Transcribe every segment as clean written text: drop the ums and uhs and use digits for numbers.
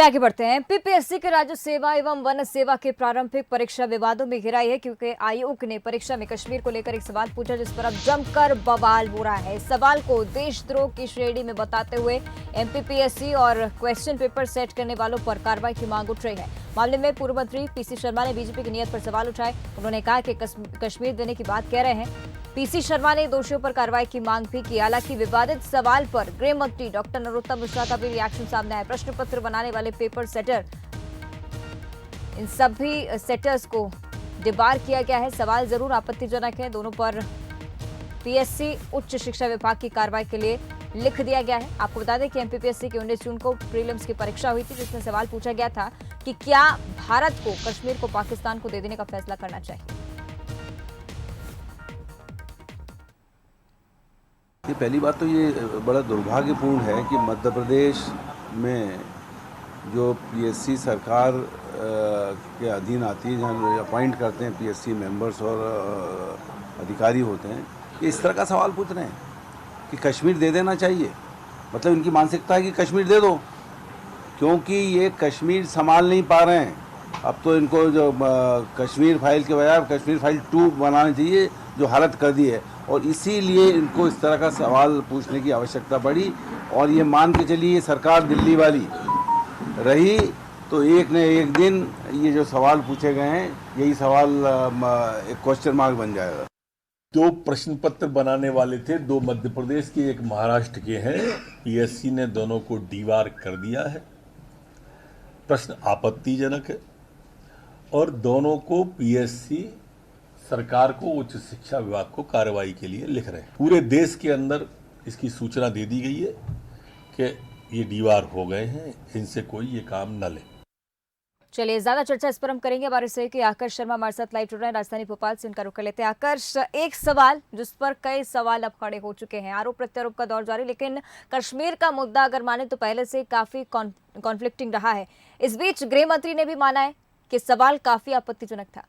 आगे बढ़ते हैं। पीपीएससी के राज्य सेवा एवं वन सेवा के प्रारंभिक परीक्षा विवादों में घिराई है, क्योंकि आयोग ने परीक्षा में कश्मीर को लेकर एक सवाल पूछा, जिस पर अब जमकर बवाल हो रहा है। इस सवाल को देशद्रोह की श्रेणी में बताते हुए एमपीपीएससी और क्वेश्चन पेपर सेट करने वालों पर कार्रवाई की मांग उठ रही है। मामले में पूर्व मंत्री पीसी शर्मा ने बीजेपी की नीयत पर सवाल उठाए। उन्होंने कहा कि कश्मीर देने की बात कह रहे हैं। पीसी शर्मा ने दोषियों पर कार्रवाई की मांग भी की। हालांकि विवादित सवाल पर गृह मंत्री डॉक्टर नरोत्तम मिश्रा का भी रिएक्शन सामने आया। प्रश्न पत्र बनाने वाले पेपर सेटर, इन सभी सेटर्स को डिबार किया गया है। सवाल जरूर आपत्तिजनक है। दोनों पर पीएससी उच्च शिक्षा विभाग की कार्रवाई के लिए लिख दिया गया है। आपको बता दें कि एमपीपीएससी की 19 जून को प्रीलिम्स की परीक्षा हुई थी, जिसमें सवाल पूछा गया था कि क्या भारत को कश्मीर को पाकिस्तान को दे देने का फैसला करना चाहिए। पहली बात तो ये बड़ा दुर्भाग्यपूर्ण है कि मध्य प्रदेश में जो पीएससी सरकार के अधीन आती है, जहाँ अपॉइंट करते हैं पीएससी मेंबर्स और अधिकारी होते हैं, ये इस तरह का सवाल पूछ रहे हैं कि कश्मीर दे देना चाहिए। मतलब इनकी मानसिकता है कि कश्मीर दे दो, क्योंकि ये कश्मीर संभाल नहीं पा रहे हैं। अब तो इनको जो कश्मीर फाइल के बजाय कश्मीर फाइल 2 बनानी चाहिए, जो हालत कर दी है, और इसीलिए इनको इस तरह का सवाल पूछने की आवश्यकता पड़ी। और ये मान के चलिए सरकार दिल्ली वाली रही तो एक न एक दिन ये जो सवाल पूछे गए हैं, यही सवाल एक क्वेश्चन मार्क बन जाएगा। 2 प्रश्न पत्र बनाने वाले थे, 2 मध्य प्रदेश के, 1 महाराष्ट्र के हैं। पीएससी ने दोनों को डीवार कर दिया है। प्रश्न आपत्तिजनक है और दोनों को पीएससी सरकार को, उच्च शिक्षा विभाग को कार्रवाई के लिए लिख रहे हैं। पूरे देश के अंदर इसकी सूचना दे दी गई है कि ये डीवार हो गए हैं, इनसे कोई ये काम न ले। चलिए, ज्यादा चर्चा इस पर हम करेंगे हमारे सहयोगी आकर्ष शर्मा हमारे साथ लाइव जुड़ रहे हैं राजधानी भोपाल से। उनका रुख कर लेते हैं। आकर्ष, एक सवाल जिस पर कई सवाल अब खड़े हो चुके हैं, आरोप प्रत्यारोप का दौर जारी, लेकिन कश्मीर का मुद्दा अगर माने तो पहले से काफी कॉन्फ्लिक्टिंग रहा है। इस बीच गृह मंत्री ने भी माना है कि सवाल काफी आपत्तिजनक था।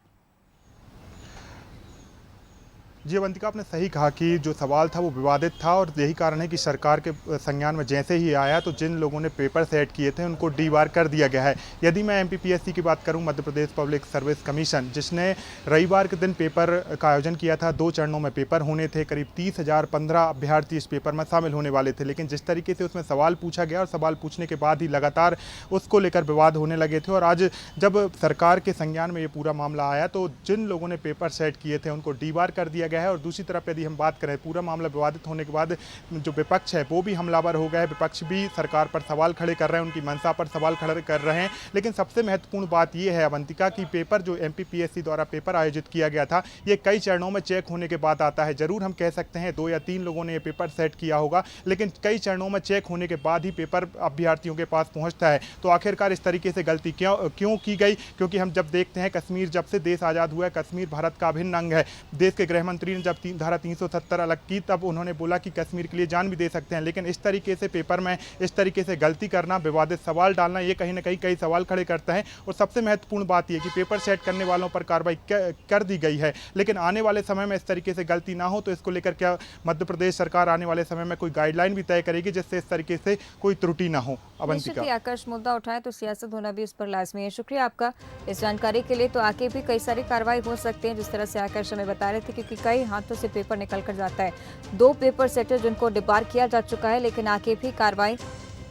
जी अवंतिका, आपने सही कहा कि जो सवाल था वो विवादित था, और यही कारण है कि सरकार के संज्ञान में जैसे ही आया तो जिन लोगों ने पेपर सेट किए थे उनको डीबार कर दिया गया है। यदि मैं एमपीपीएससी की बात करूं, Madhya Pradesh public service commission, जिसने रविवार के दिन पेपर का आयोजन किया था, 2 चरणों में पेपर होने थे। करीब 30,015 अभ्यर्थी इस पेपर में शामिल होने वाले थे, लेकिन जिस तरीके से उसमें सवाल पूछा गया और सवाल पूछने के बाद ही लगातार उसको लेकर विवाद होने लगे थे। और आज जब सरकार के संज्ञान में ये पूरा मामला आया तो जिन लोगों ने पेपर सेट किए थे उनको डीबार कर दिया गया है। और दूसरी तरफ यदि हम बात करें, पूरा मामला विवादित होने के बाद जो विपक्ष है वो भी हमलावर हो गया है। विपक्ष भी सरकार पर सवाल खड़े कर रहे हैं, उनकी मंशा पर सवाल खड़े कर रहे हैं। लेकिन सबसे महत्वपूर्ण बात यह है अवंतिका कि पेपर जो एमपीपीएससी द्वारा पेपर आयोजित किया गया था, ये कई चरणों में चेक होने के बाद आता है। जरूर हम कह सकते हैं 2 या 3 लोगों ने ये पेपर सेट किया होगा, लेकिन कई चरणों में चेक होने के बाद ही पेपर अभ्यर्थियों के पास पहुंचता है। तो आखिरकार इस तरीके से गलती क्यों की गई? क्योंकि हम जब देखते हैं कश्मीर जब से देश आज़ाद हुआ है, कश्मीर भारत का अभिन्न अंग है। देश के गृह मंत्री ने जब धारा 370 अलग की, तब उन्होंने बोला कि कश्मीर के लिए जान भी दे सकते हैं। लेकिन इस तरीके से पेपर में इस तरीके से गलती करना, विवादित सवाल डालना, ये कहीं ना कहीं कई सवाल खड़े करता है। और सबसे महत्वपूर्ण बात यह कि पेपर सेट करने वालों पर कार्रवाई कर दी गई है, लेकिन आने वाले समय में इस तरीके से गलती ना हो, तो इसको लेकर क्या मध्य प्रदेश सरकार आने वाले समय में कोई गाइडलाइन भी तय करेगी जिससे इस तरीके से कोई त्रुटि ना हो? अवंतिका, आकर्ष, मुद्दा उठाए तो सियासत होना भी इस पर लाजमी है। शुक्रिया आपका इस जानकारी के लिए। तो आगे भी कई सारी कार्रवाई हो सकती है, जिस तरह से आकर्ष हमें बता रहे थे, क्योंकि कई हाथों से पेपर निकल कर जाता है। 2 पेपर सेटर जिनको डिबार किया जा चुका है, लेकिन आगे भी कार्रवाई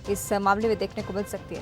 इस मामले में देखने को मिल सकती है।